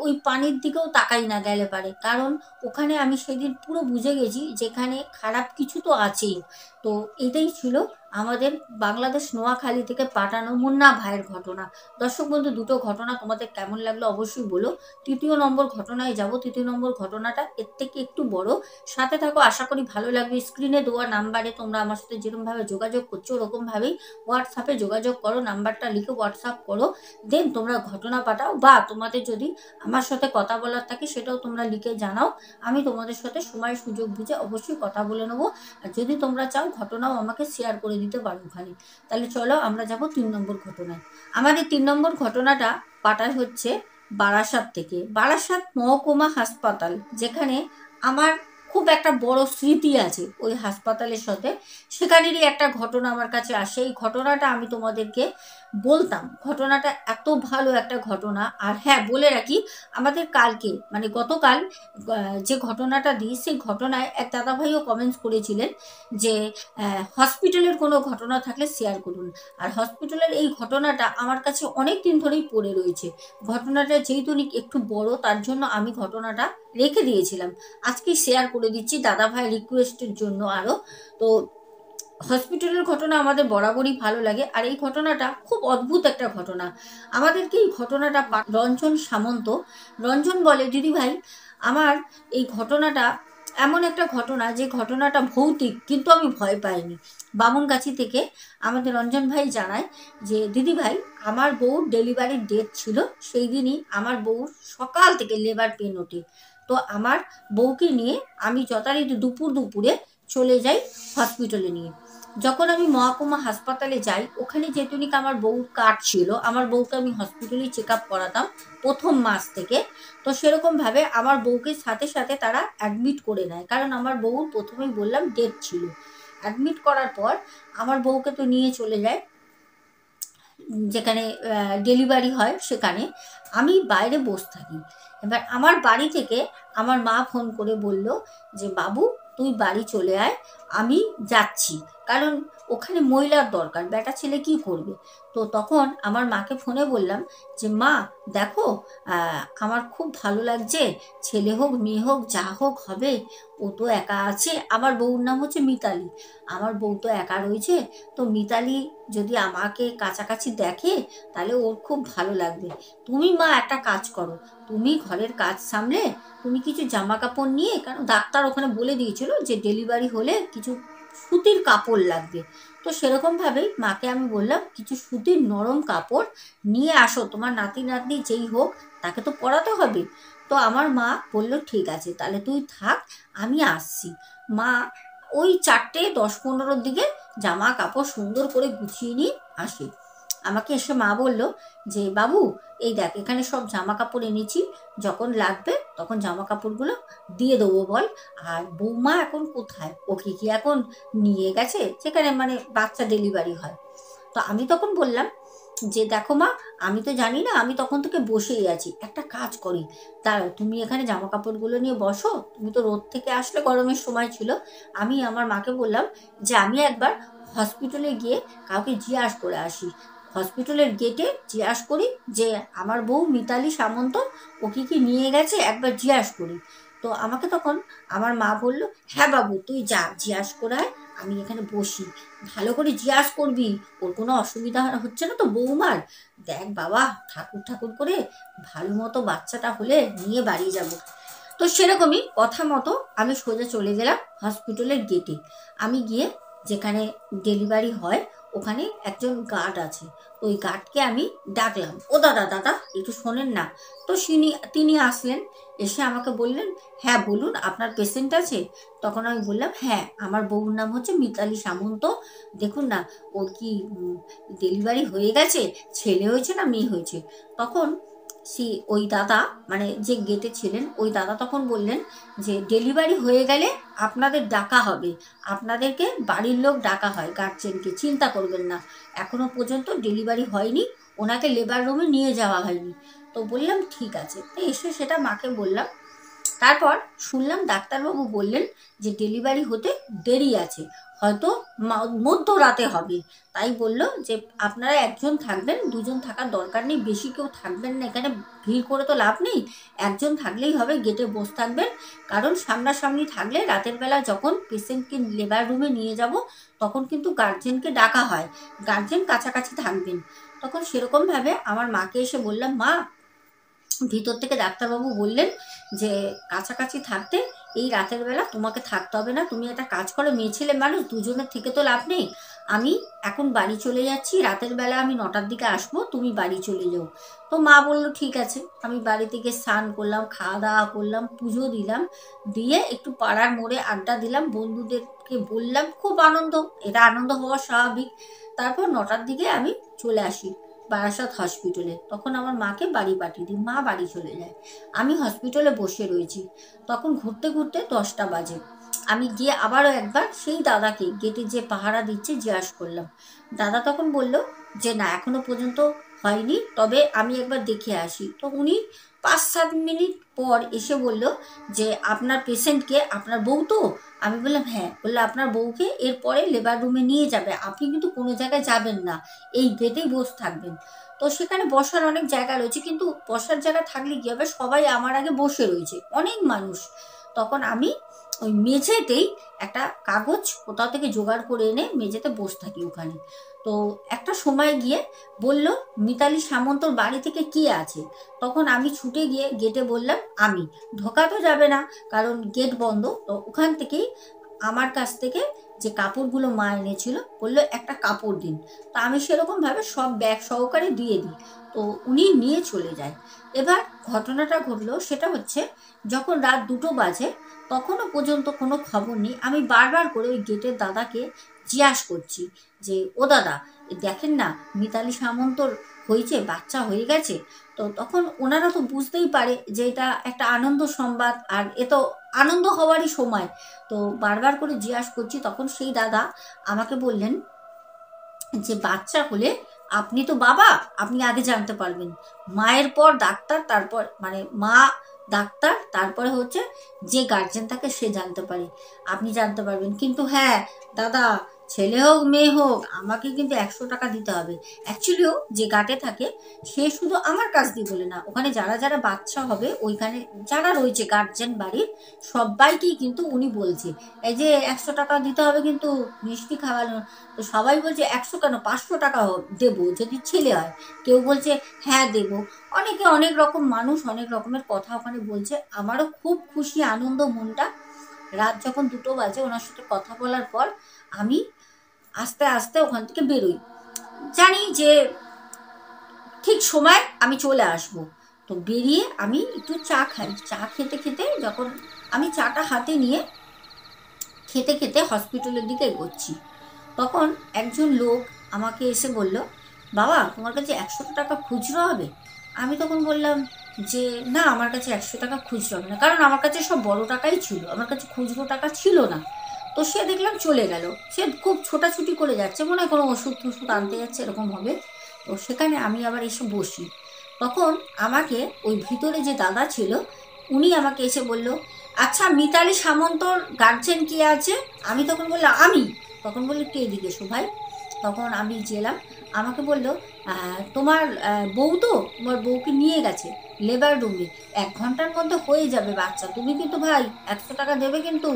ওই পানির দিকেও তাকাই না গেলে পারে, কারণ ওখানে আমি সেদিন পুরো বুঝে গেছি যেখানে খারাপ কিছু তো আছেই। তো এটাই ছিল আমাদের বাংলাদেশ নোয়াখালী থেকে পাঠানো মুন্না ভাইয়ের ঘটনা। দর্শক বন্ধু, দুটো ঘটনা তোমাদের কেমন লাগলো অবশ্যই বলো। তৃতীয় নম্বর ঘটনায় যাব। তৃতীয় নম্বর ঘটনাটা এর থেকে একটু বড়। সাথে থাকো, আশা করি ভালো লাগবে। স্ক্রিনে দেওয়া নাম্বারে তোমরা আমার সাথে যেরকমভাবে যোগাযোগ করছো ওরকমভাবেই হোয়াটসঅ্যাপে যোগাযোগ করো, নাম্বারটা লিখে হোয়াটসঅ্যাপ করো, দেন তোমরা ঘটনা পাঠাও। বা তোমাদের যদি আমার সাথে কথা বলার থাকে সেটাও তোমরা লিখে জানাও, আমি তোমাদের সাথে সময় সুযোগ বুঝে অবশ্যই কথা বলে নেবো। আর যদি তোমরা চাও ঘটনাও আমাকে শেয়ার করে দিতে পারো ওখানে। তাহলে চলো আমরা যাব 3 নম্বর ঘটনায়। আমাদের 3 নম্বর ঘটনাটা পাঠায় হচ্ছে বারাসাত থেকে। বারাসাত মহকুমা হাসপাতাল, যেখানে আমার খুব একটা বড় স্মৃতি আছে ওই হাসপাতালের সাথে। সেখানেরই একটা ঘটনা আমার কাছে আসে। এই ঘটনাটা আমি তোমাদেরকে বলতাম, ঘটনাটা এত ভালো একটা ঘটনা। আর হ্যাঁ, বলে রাখি, আমাদের কালকে মানে গতকাল যে ঘটনাটা দিই, সেই ঘটনায় এক দাদাভাইও কমেন্টস করেছিলেন যে হসপিটালের কোনো ঘটনা থাকলে শেয়ার করুন। আর হসপিটালের এই ঘটনাটা আমার কাছে অনেক দিন ধরেই পড়ে রয়েছে। ঘটনাটা যেহেতু একটু বড়, তার জন্য আমি ঘটনাটা রেখে দিয়েছিলাম। আজকে শেয়ার করে দিচ্ছি দাদাভাই রিকোয়েস্টের জন্য আরও। তো হসপিটালের ঘটনা আমাদের বরাবরই ভালো লাগে। আর এই ঘটনাটা খুব অদ্ভুত একটা ঘটনা। আমাদেরকে এই ঘটনাটা রঞ্জন সামন্ত, রঞ্জন বলে, দিদিভাই আমার এই ঘটনাটা এমন একটা ঘটনা, যে ঘটনাটা ভৌতিক, কিন্তু আমি ভয় পাইনি। বামনগাছি থেকে আমাদের রঞ্জন ভাই জানায় যে দিদিভাই, আমার বউর ডেলিভারির ডেট ছিল, সেই দিনই আমার বউর সকাল থেকে লেবার পেন ওঠে। তো আমার বউকে নিয়ে আমি যথারীতি দুপুরে চলে যাই হসপিটালে নিয়ে। যখন আমি মহকুমা হাসপাতালে যাই, ওখানে যেহেতু আমার বউর কার্ড ছিল, আমার বউকে আমি হসপিটালে চেক আপ করাতাম প্রথম মাস থেকে। তো সেরকমভাবে আমার বউকে সাথে সাথে তারা অ্যাডমিট করে নেয়, কারণ আমার বউর প্রথমেই বললাম ডেট ছিল। অ্যাডমিট করার পর আমার বউকে তো নিয়ে চলে যায় যেখানে ডেলিভারি হয়, সেখানে আমি বাইরে বসে থাকি। এবার আমার বাড়ি থেকে আমার মা ফোন করে বলল যে বাবু তুই বাড়ি চলে আয়, আমি যাচ্ছি, কারণ ওখানে মহিলার দরকার, বেটা ছেলে কি করবে। তো তখন আমার মাকে ফোনে বললাম যে মা দেখো, আমার খুব ভালো লাগছে, ছেলে হোক মেয়ে হোক যা হোক হবে, ও তো একা আছে। আমার বউর নাম হচ্ছে মিতালি। আমার বউ তো একা রয়েছে, তো মিতালি যদি আমাকে কাছাকাছি দেখে তাহলে ওর খুব ভালো লাগবে। তুমি মা একটা কাজ করো, তুমি ঘরের কাজ সামলে তুমি কিছু জামা কাপড় নিয়ে, কারণ ডাক্তার ওখানে বলে দিয়েছিল যে ডেলিভারি হলে কিছু সুতির কাপড় লাগবে। তো সেরকমভাবেই মাকে আমি বললাম কিছু সুতির নরম কাপড় নিয়ে আসো, তোমার নাতি নাতনি যেই হোক তাকে তো পরাতে হবে। তো আমার মা বলল ঠিক আছে, তাহলে তুই থাক, আমি আসছি। মা ওই 4:10-15 দিকে জামা কাপড় সুন্দর করে গুছিয়ে নিয়ে আসে। আমাকে এসে মা বলল যে বাবু এই দেখ, এখানে সব জামা কাপড় এনেছি, যখন লাগবে তখন জামা কাপড়গুলো দিয়ে দেবো বল। আর বৌমা এখন কোথায়, ওকে কি এখন নিয়ে গেছে যেখানে মানে বাচ্চা ডেলিভারি হয়? তো আমি তখন বললাম যে দেখো মা, আমি তো জানি না, আমি তখন থেকে বসেই আছি, একটা কাজ করি, দাঁড়াও তুমি এখানে জামা কাপড়গুলো নিয়ে বসো, তুমি তো রোদ থেকে আসলে, গরমের সময় ছিল। আমি আমার মাকে বললাম যে আমি একবার হসপিটালে গিয়ে কাউকে জিজ্ঞাসা করে আসি, হসপিটালের গেটে জিজ্ঞাসা করি যে আমার বউ মিতালি সামন্ত ওকে কি নিয়ে গেছে, একবার জিজ্ঞাসা করি। তো আমাকে তখন আমার মা বলল হ্যাঁ বাবু তুই যা, জিজ্ঞাসা করে আয়, আমি এখানে বসি, ভালো করে জিজ্ঞাসা করবি, ওর কোনো অসুবিধা হচ্ছে না তো বৌমার, দেখ বাবা ঠাকুর ঠাকুর করে ভালো মতো বাচ্চাটা হলে নিয়ে বাড়ি যাব। তো সেরকমই কথা মতো আমি সোজা চলে গেলাম হসপিটালের গেটে। আমি গিয়ে যেখানে ডেলিভারি হয় ওখানে একজন গার্ড আছে, ওই গার্ডকে আমি ডাকলাম, ও দাদা দাদা একটু শোনেন না। তো তিনি আসলেন, এসে আমাকে বললেন হ্যাঁ বলুন আপনার পেশেন্ট আছে। তখন আমি বললাম হ্যাঁ আমার বউর নাম হচ্ছে মিতালি সামন্ত, দেখুন না ওর কি ডেলিভারি হয়ে গেছে, ছেলে হয়েছে না মেয়ে হয়েছে। তখন ওই দাদা মানে যে গেটে ছিলেন ওই দাদা তখন বললেন যে ডেলিভারি হয়ে গেলে আপনাদের ডাকা হবে, আপনাদেরকে বাড়ির লোক ডাকা হয়, গার্জেনকে, চিন্তা করবেন না, এখনো পর্যন্ত ডেলিভারি হয়নি, ওনাকে লেবার রুমে নিয়ে যাওয়া হয়নি। তো বললাম ঠিক আছে, তো এসে সেটা মাকে বললাম। তারপর শুনলাম ডাক্তারবাবু বললেন যে ডেলিভারি হতে দেরি আছে, হয়তো মধ্যরাতে হবে। তাই বলল যে আপনারা একজন থাকবেন, দুজন থাকার দরকার নেই, বেশি কেউ থাকবেন না, এখানে ভিড় করে তো লাভ নেই, একজন থাকলেই হবে, গেটে বসে থাকবেন। কারণ সামনাসামনি থাকলে রাতের বেলা যখন পেশেন্টকে লেবার রুমে নিয়ে যাব তখন কিন্তু গার্জেনকে ডাকা হয়, গার্জেন কাছাকাছি থাকবেন। তখন সেরকমভাবে আমার মাকে এসে বললাম, মা ভিতর থেকে ডাক্তারবাবু বললেন যে কাছাকাছি থাকতে, এই রাতের বেলা তোমাকে থাকতে হবে না, তুমি একটা কাজ করো, মেয়ে ছেলে মানুষ দুজনের থেকে তো লাভ নেই, আমি এখন বাড়ি চলে যাচ্ছি, রাতের বেলা আমি 9টার দিকে আসবো, তুমি বাড়ি চলে যাও। তো মা বলল ঠিক আছে। আমি বাড়ি থেকে স্নান করলাম, খাওয়া দাওয়া করলাম, পুজো দিলাম, দিয়ে একটু পাড়ার মোড়ে আড্ডা দিলাম, বন্ধুদেরকে বললাম, খুব আনন্দ, এটা আনন্দ হওয়া স্বাভাবিক। তারপর 9টার দিকে আমি চলে আসি বারাসাত হসপিটালে। তখন আমার মাকে বাড়ি পাঠিয়ে দিই, মা বাড়ি চলে যায়, আমি হসপিটালে বসে রয়েছি। তখন ঘুরতে ঘুরতে 10টা বাজে। আমি গিয়ে আবারও একবার সেই দাদাকে গেটে যে পাহারা দিচ্ছে জিজ্ঞাসা করলাম। দাদা তখন বলল যে না, এখনো পর্যন্ত হয়নি, তবে আমি একবার দেখে আসি। তো উনি 5-7 মিনিট পর এসে বলল যে আপনার পেশেন্টকে, আপনার বউ তো? আমি বললাম হ্যাঁ। বললো আপনার বউকে এরপরে লেবার রুমে নিয়ে যাবে, আপনি কিন্তু কোনো জায়গায় যাবেন না, এই গেটেই বসে থাকবেন। তো সেখানে বসার অনেক জায়গা রয়েছে, কিন্তু বসার জায়গা থাকলে কি হবে, সবাই আমার আগে বসে রয়েছে, অনেক মানুষ। তখন আমি ওই মেঝেতেই একটা কাগজ কোথাও থেকে জোগাড় করে এনে মেঝেতে বসে থাকি ওখানে। তো একটা সময় গিয়ে বলল মিতালি সামন্তর বাড়ি থেকে কি আছে। তখন আমি ছুটে গিয়ে গেটে বললাম আমি, ঢোকা তো যাবে না কারণ গেট বন্ধ। তো ওখান থেকেই আমার কাছ থেকে যে কাপড়গুলো মা এনেছিল, বললো একটা কাপড় দিন। তো আমি সেরকমভাবে সব ব্যাগ সহকারে দিয়ে দিই। তো উনি নিয়ে চলে যায়। এবার ঘটনাটা ঘটলো সেটা হচ্ছে, যখন রাত 2টো বাজে তখনও পর্যন্ত কোনো খবর নেই। আমি বারবার করে ওই গেটের দাদাকে জিজ্ঞাসা করছি যে ও দাদা, দেখেন না মিতালি সামন্তর হয়েছে, বাচ্চা হয়ে গেছে। তো তখন ওনারা তো বুঝতেই পারে যে এটা একটা আনন্দ সংবাদ, আর এ তো আনন্দ হওয়ারই সময়। তো বারবার করে জিজ্ঞাসা করছি, তখন সেই দাদা আমাকে বললেন যে বাচ্চা হলে আপনি তো বাবা, আপনি আগে জানতে পারবেন, মায়ের পর ডাক্তার, তারপর মানে মা ডাক্তার, তারপরে হচ্ছে যে গার্জেন থাকে সে জানতে পারে, আপনি জানতে পারবেন। কিন্তু হ্যাঁ দাদা, ছেলে হোক মেয়ে হোক আমাকে কিন্তু 100 টাকা দিতে হবে। অ্যাকচুয়ালিও যে গাটে থাকে সে শুধু আমার কাছ দিয়ে বলে না, ওখানে যারা যারা বাচ্চা হবে ওইখানে যারা রয়েছে গার্জেন বাড়ির সবাইকেই কিন্তু উনি বলছে এই যে 100 টাকা দিতে হবে কিন্তু মিষ্টি খাওয়ানো। তো সবাই বলছে 100 কেন, 500 টাকা দেবো যদি ছেলে হয়। কেউ বলছে হ্যাঁ দেবো। অনেকে অনেক রকম মানুষ অনেক রকমের কথা ওখানে বলছে। আমারও খুব খুশি, আনন্দ মনটা। রাত যখন 2টো বাজে ওনার সাথে কথা বলার পর আমি আস্তে আস্তে ওখান থেকে বেরোই, জানি যে ঠিক সময় আমি চলে আসব। তো বেরিয়ে আমি একটু চা খাই, চা খেতে খেতে যখন আমি চাটা হাতে নিয়ে খেতে খেতে হসপিটালের দিকে এগোচ্ছি, তখন একজন লোক আমাকে এসে বলল, বাবা তোমার কাছে 100 টাকা খুচরো হবে? আমি তখন বললাম যে না, আমার কাছে 100 টাকা খুচরো হবে না, কারণ আমার কাছে সব বড় টাকাই ছিল, আমার কাছে খুচরো টাকা ছিল না। তো সে দেখলাম চলে গেল, সে খুব ছোটাছুটি করে যাচ্ছে, মনে হয় কোনো ওষুধ টষুধ আনতে যাচ্ছে এরকম হবে। তো সেখানে আমি আবার এসে বসি। তখন আমাকে ওই ভিতরে যে দাদা ছিল উনি আমাকে এসে বলল, আচ্ছা মিতালি সামন্তর গার্জেন কে আছে? আমি তখন বললাম আমি। তখন বললো কে, এদিকে এসো ভাই। তখন আমি গেলাম, আমাকে বললো তোমার বউ তো, তোমার বউকে নিয়ে গেছে লেবার রুমে, 1 ঘন্টার মধ্যে হয়ে যাবে বাচ্চা, তুমি কিন্তু ভাই 100 টাকা দেবে কিন্তু।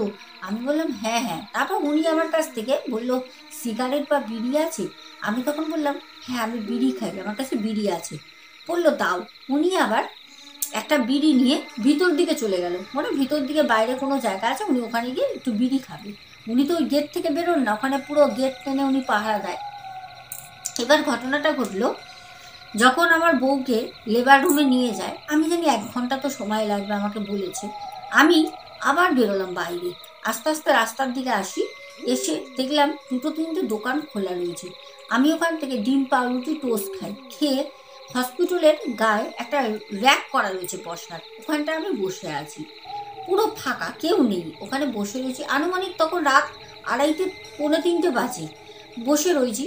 আমি বললাম হ্যাঁ হ্যাঁ। তারপর উনি আমার কাছ থেকে বললো সিগারেট বা বিড়ি আছে? আমি তখন বললাম হ্যাঁ আমি বিড়ি খাই, আমার কাছে বিড়ি আছে। বললো দাও। উনি আবার একটা বিড়ি নিয়ে ভিতর দিকে চলে গেল, মানে ভিতর দিকে বাইরে কোনো জায়গা আছে, উনি ওখানে গিয়ে একটু বিড়ি খাবে। উনি তো ওই গেট থেকে বেরোন না, ওখানে পুরো গেট টেনে উনি পাহারা দেয়। এবার ঘটনাটা ঘটলো, যখন আমার বউকে লেবার রুমে নিয়ে যায়, আমি জানি 1 ঘন্টা তো সময় লাগবে আমাকে বলেছে। আমি আবার বেরোলাম বাইরে, আস্তে আস্তে রাস্তার দিকে আসি, এসে দেখলাম 2-3টে দোকান খোলা রয়েছে। আমি ওখান থেকে ডিম পাউরুটি টোস্ট খাই, খেয়ে হসপিটালের গায়ে একটা র্যাক করা রয়েছে বসার, ওখানটা আমি বসে আছি, পুরো ফাঁকা, কেউ নেই, ওখানে বসে রয়েছি। আনুমানিক তখন রাত 2:30-3:45 বাজে, বসে রয়েছি,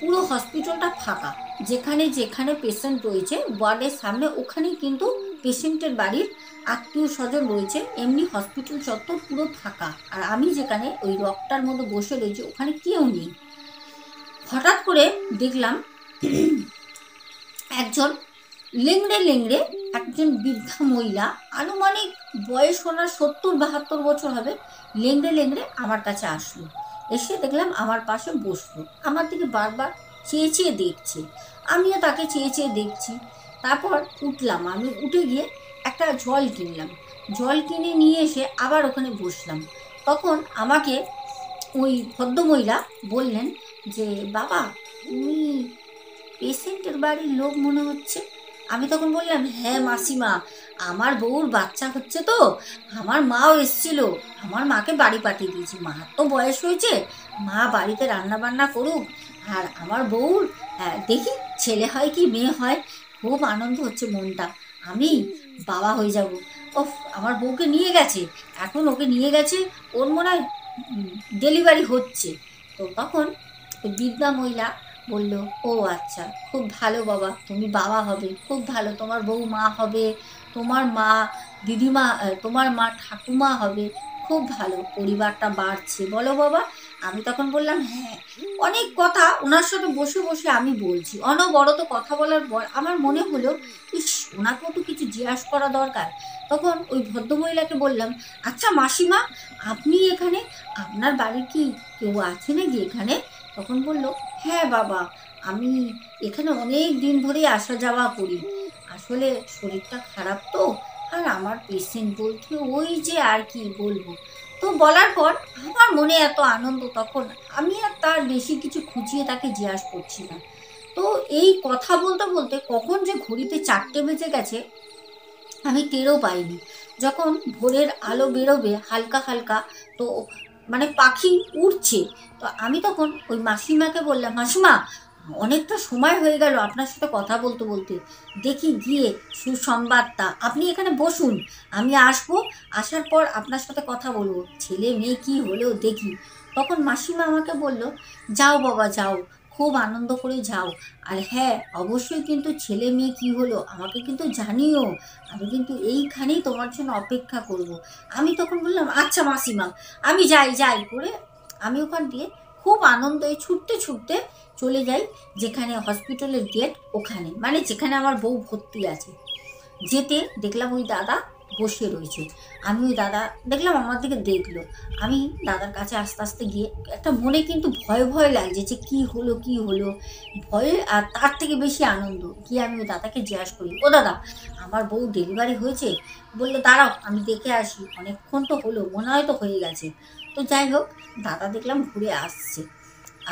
পুরো হসপিটালটা ফাঁকা, যেখানে যেখানে পেশেন্ট রয়েছে ওয়ার্ডের সামনে ওখানেই কিন্তু পেশেন্টের বাড়ির আত্মীয় স্বজন রয়েছে, এমনি হসপিটাল চত্বর পুরো ফাঁকা, আর আমি যেখানে ওই রকটার মধ্যে বসে রয়েছি ওখানে কেউ নেই। হঠাৎ করে দেখলাম একজন লেংড়ে লেংড়ে একজন বৃদ্ধা মহিলা, আনুমানিক বয়স ওনার 70-72 বছর হবে, লেংড়ে লেংড়ে আমার কাছে আসলো। এসে দেখলাম আমার পাশে বসলো, আমার দিকে বারবার চেয়ে চেয়ে দেখছে, আমিও তাকে চেয়ে চেয়ে দেখছি। তারপর উঠলাম, আমি উঠে গিয়ে একটা জল কিনলাম, জল কিনে নিয়ে এসে আবার ওখানে বসলাম। তখন আমাকে ওই ভদ্রমহিলা বললেন যে, বাবা তুমি পেশেন্টের বাড়ির লোক মনে হচ্ছে। আমি তখন বললাম, হ্যাঁ মাসিমা, আমার বউর বাচ্চা হচ্ছে তো, আমার মাও এসছিল, আমার মাকে বাড়ি পাঠিয়ে দিয়েছি, মার তো বয়স হয়েছে, মা বাড়িতে রান্না বান্না করুক, আর আমার বউর দেখি ছেলে হয় কি মেয়ে হয়, খুব আনন্দ হচ্ছে মনটা, আমি বাবা হয়ে যাব। ও আমার বউকে নিয়ে গেছে, এখন ওকে নিয়ে গেছে, ওর মনে হয় ডেলিভারি হচ্ছে। তো তখন বৃদ্ধা মহিলা বলল, ও আচ্ছা, খুব ভালো বাবা, তুমি বাবা হবে, খুব ভালো, তোমার বউ মা হবে, তোমার মা দিদিমা, তোমার মা ঠাকুমা হবে, খুব ভালো, পরিবারটা বাড়ছে, বলো বাবা। আমি তখন বললাম, হ্যাঁ। অনেক কথা ওনার সাথে বসে বসে আমি বলছি, অনবরত কথা বলার পর আমার মনে হলো, ইস, ওনাকেও তো কিছু জিজ্ঞাসা করা দরকার। তখন ওই ভদ্রমহিলাকে বললাম, আচ্ছা মাসিমা, আপনি এখানে, আপনার বাড়ি কি কেউ আছে নাকি এখানে? তখন বলল, হ্যাঁ বাবা, আমি এখানে অনেক দিন ধরেই আসা যাওয়া করি, আসলে শরীরটা খারাপ তো, আর আমার পেশেন্ট বলতে ওই যে আর কি বলবো। তো বলার পর আমার মনে এত আনন্দ, তখন আমি আর তার বেশি কিছু খুঁজিয়ে তাকে জিজ্ঞাসা করছি না। তো এই কথা বলতে বলতে কখন যে ঘড়িতে 4টে বেজে গেছে আমি টেরও পাইনি। যখন ভোরের আলো বেরোবে হালকা হালকা, তো মানে পাখি উড়ছে, তো আমি তখন ওই মাসিমাকে বললাম, মাসিমা, অনেকটা সময় হয়ে গেল আপনার সাথে কথা বলতে বলতে, দেখি গিয়ে সুসংবাদটা, আপনি এখানে বসুন, আমি আসবো, আসার পর আপনার সাথে কথা বলবো, ছেলে মেয়ে কি হলো দেখি। তখন মাসিমা আমাকে বলল, যাও বাবা যাও, খুব আনন্দ করে যাও, আর হ্যাঁ অবশ্যই কিন্তু ছেলে মেয়ে কি হলো আমাকে কিন্তু জানিও, আমি কিন্তু এইখানেই তোমার জন্য অপেক্ষা করব। আমি তখন বললাম, আচ্ছা মাসিমা, আমি যাই যাই করে আমি ওখান দিয়ে খুব আনন্দে ছুটতে ছুটতে চলে যাই যেখানে হসপিটালের গেট, ওখানে মানে যেখানে আমার বউ ভর্তি আছে। যেতে দেখলাম ওই দাদা বসে রয়েছে, আমি ওই দাদা দেখলাম আমার দিকে দেখলো, আমি দাদার কাছে আস্তে আস্তে গিয়ে একটা মনে কিন্তু ভয় ভয় লাগছে যে কি হলো কি হলো, ভয়ে আর তার থেকে বেশি আনন্দ। গিয়ে আমি ওই দাদাকে জিজ্ঞাসা করি, ও দাদা, আমার বউ ডেলিভারি হয়েছে? বললো, দাঁড়াও আমি দেখে আসি, অনেকক্ষণ তো হলো, মনে হয় তো হয়ে গেছে। তো যাই হোক, দাদা দেখলাম ঘুরে আসছে,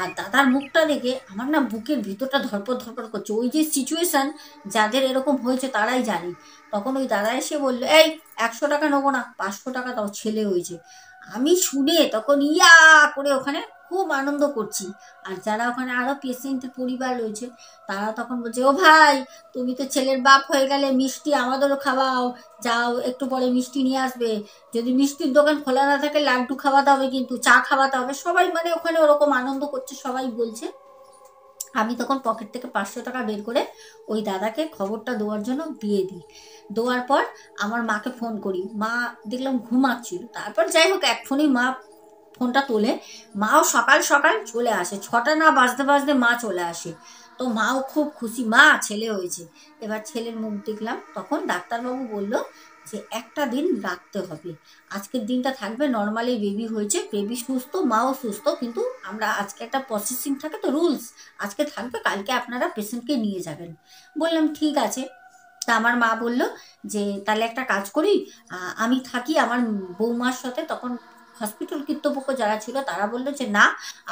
আর দাদার মুখটা দেখে আমার না বুকের ভিতরটা ধরপড় ধরপড় করছে। ওই যে সিচুয়েশান, যাদের এরকম হয়েছে তারাই জানি। তখন ওই দাদা এসে বললো, এই 100 টাকা নেবো না, 500 টাকা দাও, ছেলে হয়েছে। আমি শুনে তখন ইয়া করে ওখানে খুব আনন্দ করছি, আর যারা ওখানে আরও পেশেন্টের পরিবার রয়েছে তারা তখন বলছে, ও ভাই, তুমি তো ছেলের বাপ হয়ে গেলে, মিষ্টি আমাদেরও খাওয়াও, যাও একটু পরে মিষ্টি নিয়ে আসবে, যদি মিষ্টির দোকান খোলা না থাকে লাড্ডু খাওয়াতে হবে, কিন্তু চা খাওয়াতে হবে। সবাই মানে ওখানে ওরকম আনন্দ করছে, সবাই বলছে। আমি তখন পকেট থেকে 500 টাকা বের করে ওই দাদাকে খবরটা দেওয়ার জন্য দিয়ে দিই। দেওয়ার পর আমার মাকে ফোন করি, মা দেখলাম ঘুমাচ্ছিল। তারপর যাই হোক এক ফোনেই মা ফোনটা তোলে, মাও সকাল সকাল চলে আসে, 6টা না বাজতে বাজতে মা চলে আসে। তো মাও খুব খুশি, মা ছেলে হয়েছে। এবার ছেলের মুখ দেখলাম, তখন ডাক্তারবাবু বলল যে একটা দিন রাখতে হবে, আজকের দিনটা থাকবে নর্মালি, বেবি হয়েছে, বেবি সুস্থ, মাও সুস্থ, কিন্তু আমরা আজকে একটা প্রসেসিং থাকে তো রুলস, আজকে থাকবে, কালকে আপনারা পেশেন্টকে নিয়ে যাবেন। বললাম ঠিক আছে। তা আমার মা বলল যে তাহলে একটা কাজ করি, আমি থাকি আমার বৌমার সাথে। তখন হসপিটাল কর্তৃপক্ষ যারা ছিল তারা বললো যে না,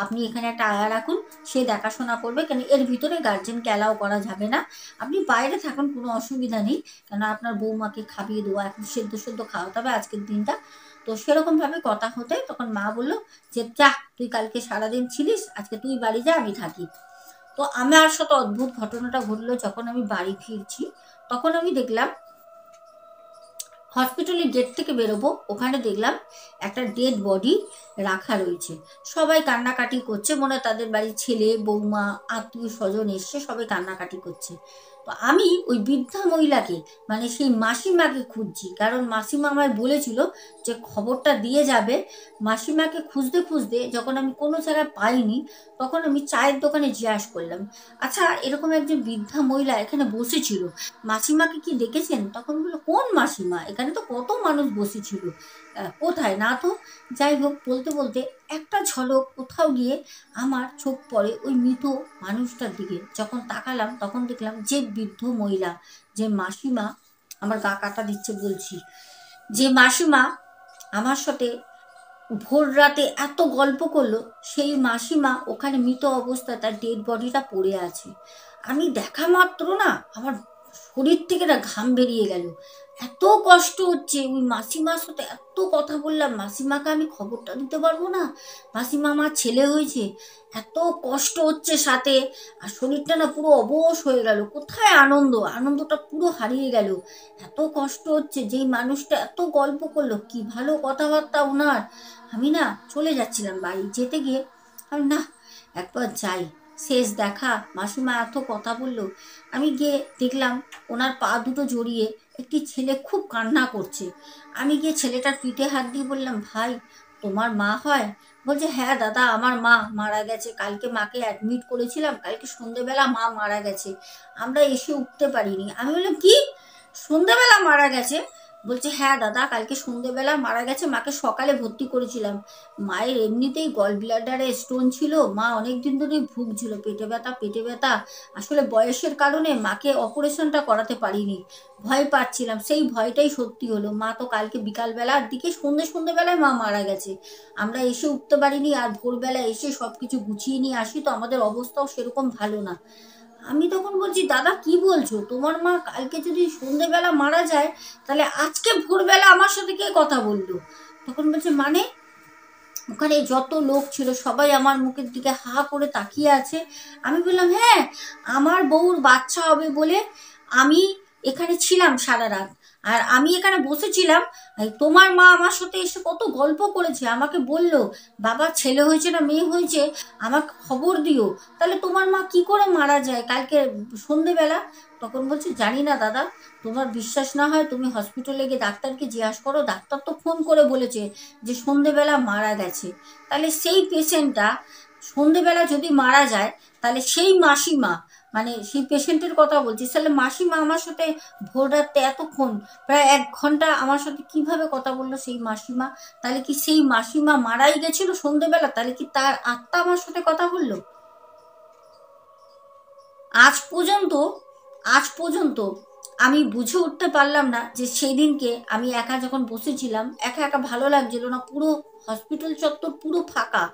আপনি এখানে একটা আয়া রাখুন, সে দেখাশোনা করবে, কেন এর ভিতরে গার্জেনকে অ্যালাউ করা যাবে না, আপনি বাইরে থাকুন, কোনো অসুবিধা নেই, কেন আপনার বৌমাকে খাইয়ে দেওয়া, এখন সেদ্ধ সেদ্ধ খাওয়াতে হবে আজকের দিনটা। তো সেরকমভাবে কথা হতে তখন মা বললো যে যা, তুই কালকে সারাদিন ছিলিস, আজকে তুই বাড়ি যা, আমি থাকি। তো আমার সাথে অদ্ভুত ঘটনাটা ঘটলো, যখন আমি বাড়ি ফিরছি তখন আমি দেখলাম হসপিটালের গেট থেকে বেরোবো, ওখানে দেখলাম একটা ডেড বডি রাখা রয়েছে। সবাই কান্নাকাটি করছে, মনে হয় তাদের বাড়ির ছেলে বৌমা আত্মীয় স্বজন এসছে, সবাই কান্নাকাটি করছে। তো আমি ওই বৃদ্ধা মহিলাকে মানে সেই মাসিমাকে খুঁজছি, কারণ মাসিমা আমায় বলেছিল যে খবরটা দিয়ে যাবে। মাসিমাকে খুঁজতে খুঁজতে যখন আমি কোনো জায়গায় পাইনি, তখন আমি চায়ের দোকানে জিজ্ঞাসা করলাম, আচ্ছা এরকম একজন বৃদ্ধা মহিলা এখানে বসেছিল, মাসিমাকে কি দেখেছেন? তখন বললো, কোন মাসিমা? এখানে তো কত মানুষ বসেছিল, কোথায় না তো। যাই হোক, বলতে বলতে একটা ঝলক কোথাও গিয়ে আমার চোখ পড়ে ওই মৃত মানুষটার দিকে। যখন তাকালাম তখন দেখলাম যে বৃদ্ধ মহিলা, যে মাসিমা, আমার গা কাটা দিচ্ছে বলছি, যে মাসিমা আমার সাথে ভোর রাতে এত গল্প করলো, সেই মাসিমা ওখানে মৃত অবস্থায় তার ডেড বডিটা পড়ে আছে। আমি দেখা মাত্র না আমার শরীর থেকে না ঘাম বেরিয়ে গেল, এত কষ্ট হচ্ছে। ওই মাসিমার সাথে এত কথা বললাম, মাসিমাকে আমি খবরটা দিতে পারবো না, মাসিমা আমার ছেলে হয়েছে, এত কষ্ট হচ্ছে সাথে। আর শরীরটা না পুরো অবশ হয়ে গেল, কোথায় আনন্দ, আনন্দটা পুরো হারিয়ে গেল। এত কষ্ট হচ্ছে, যেই মানুষটা এত গল্প করলো, কি ভালো কথাবার্তা ওনার। আমি না চলে যাচ্ছিলাম বাড়ি, যেতে গিয়ে আমি না একবার যাই, শেষ দেখা, মাসিমা এত কথা বললো। আমি গিয়ে দেখলাম ওনার পা দুটো জড়িয়ে একটি ছেলে খুব কান্না করছে। আমি গিয়ে ছেলেটার পিঠে হাত দিয়ে বললাম, ভাই তোমার মা হয়? বলছে, হ্যাঁ দাদা আমার মা মারা গেছে, কালকে মাকে অ্যাডমিট করেছিলাম, কালকে সন্ধেবেলা মা মারা গেছে, আমরা এসে উঠতে পারিনি। আমি বললাম, কি সন্ধেবেলা মারা গেছে? বলছে, হ্যাঁ দাদা কালকে সন্ধেবেলা মারা গেছে, মাকে সকালে ভর্তি করেছিলাম। মায়ের এমনিতেই গল ব্লাডারে স্টোন ছিল, মা অনেক দিন ধরেই ভুগছিল, পেটে ব্যথা পেটে ব্যথা। আসলে বয়সের কারণে মাকে অপারেশনটা করাতে পারিনি, ভয় পাচ্ছিলাম, সেই ভয়টাই সত্যি হলো। মা তো কালকে বিকালবেলার দিকে সন্ধেবেলায় মা মারা গেছে, আমরা এসে উঠতে পারিনি, আর ভোরবেলা এসে সব কিছু গুছিয়ে নিয়ে আসি, তো আমাদের অবস্থাও সেরকম ভালো না। আমি তখন বলছি, দাদা কি বলছো, তোমার মা কালকে যদি সন্ধেবেলা মারা যায়, তাহলে আজকে ভোরবেলা আমার সাথে কে কথা বললো? তখন বলছে, মানে? ওখানে যত লোক ছিল সবাই আমার মুখের দিকে হা করে তাকিয়ে আছে। আমি বললাম, হ্যাঁ আমার বউর বাচ্চা হবে বলে আমি এখানে ছিলাম সারা রাত, আর আমি এখানে বসেছিলাম, তোমার মা আমার সাথে এসে কত গল্প করেছে, আমাকে বলল, বাবা ছেলে হয়েছে না মেয়ে হয়েছে আমাকে খবর দিও। তাহলে তোমার মা কি করে মারা যায় কালকে সন্ধেবেলা? তখন বলছে, জানি না দাদা, তোমার বিশ্বাস না হয় তুমি হসপিটালে গিয়ে ডাক্তারকে জিজ্ঞাসা করো, ডাক্তার তো ফোন করে বলেছে যে সন্ধেবেলা মারা গেছে। তাহলে সেই পেশেন্টটা সন্ধেবেলা যদি মারা যায়, তাহলে সেই মাসিমা, মানে সেই পেশেন্টের কথা বলছি, তাহলে মাসিমা আমার সাথে ভোর রাতে এতক্ষণ প্রায় 1 ঘন্টা আমার সাথে কিভাবে কথা বললো সেই মাসিমা? তাহলে কি সেই মাসিমা মারাই গেছিল সন্ধেবেলা? তাহলে কি তার আত্মা আমার সাথে কথা বললো? আজ পর্যন্ত আমি বুঝে উঠতে পারলাম না যে সেই দিনকে আমি একা যখন বসেছিলাম, একা একা ভালো লাগছিল না, পুরো হসপিটাল চত্বর পুরো ফাঁকা,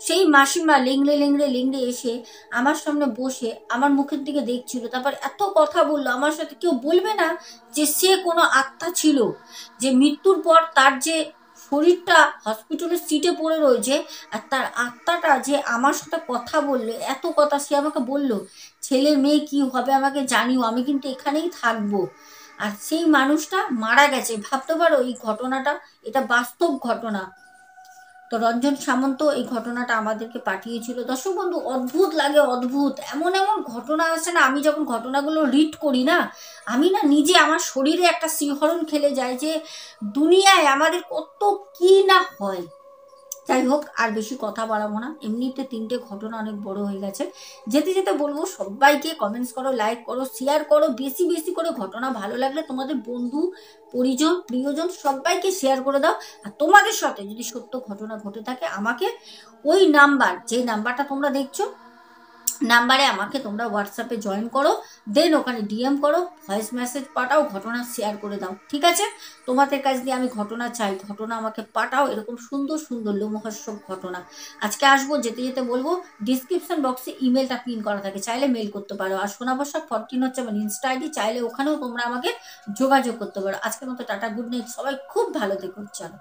সেই মাসিমা লেংড়ে লেংড়ে লেংড়ে এসে আমার সামনে বসে আমার মুখের দিকে দেখছিল, তারপর এত কথা বললো আমার সাথে। কেউ বলবে না যে সে কোনো আত্মা ছিল, যে মৃত্যুর পর তার যে শরীরটা হসপিটালের সিটে পড়ে রয়েছে, আর তার আত্মাটা যে আমার সাথে কথা বললে, এত কথা সে আমাকে বলল, ছেলে মেয়ে কি হবে আমাকে জানিও, আমি কিন্তু এখানেই থাকবো। আর সেই মানুষটা মারা গেছে, ভাবতে পারো এই ঘটনাটা, এটা বাস্তব ঘটনা। তো রঞ্জন সামন্ত এই ঘটনাটা আমাদেরকে পাঠিয়েছিল। দর্শক বন্ধু, অদ্ভুত লাগে, অদ্ভুত এমন এমন ঘটনা আছে না, আমি যখন ঘটনাগুলো রিড করি না, আমি না নিজে আমার শরীরে একটা শিহরণ খেলে যায় যে দুনিয়ায় আমাদের কত কি না হয়। যাই হোক, আর বেশি কথা বাড়াবো না, এমনিতে 3টে ঘটনা অনেক বড় হয়ে গেছে। যেতে যেতে বলবো, সবাইকে কমেন্টস করো, লাইক করো, শেয়ার করো, বেশি বেশি করে। ঘটনা ভালো লাগলে তোমাদের বন্ধু পরিজন প্রিয়জন সবাইকে শেয়ার করে দাও। আর তোমাদের সাথে যদি সত্য ঘটনা ঘটে থাকে, আমাকে ওই নাম্বার, যে নাম্বারটা তোমরা দেখছো, নাম্বারে আমাকে তোমরা হোয়াটসঅ্যাপে জয়েন করো, দেন ওখানে ডিএম করো, ভয়েস মেসেজ পাঠাও, ঘটনা শেয়ার করে দাও, ঠিক আছে? তোমাদের কাছ দিয়ে আমি ঘটনা চাই, ঘটনা আমাকে পাঠাও, এরকম সুন্দর সুন্দর লোমহর্ষক ঘটনা। আজকে আসবো, যেতে যেতে বলবো, ডিসক্রিপশন বক্সে ইমেলটা পিন করা থাকে, চাইলে মেল করতে পারো। আর সোনাবর্ষা 14 হচ্ছে আমার ইনস্টা আইডি, চাইলে ওখানেও তোমরা আমাকে যোগাযোগ করতে পারো। আজকের মতো টাটা, গুড নাইট, সবাই খুব ভালো থেকো, চলো।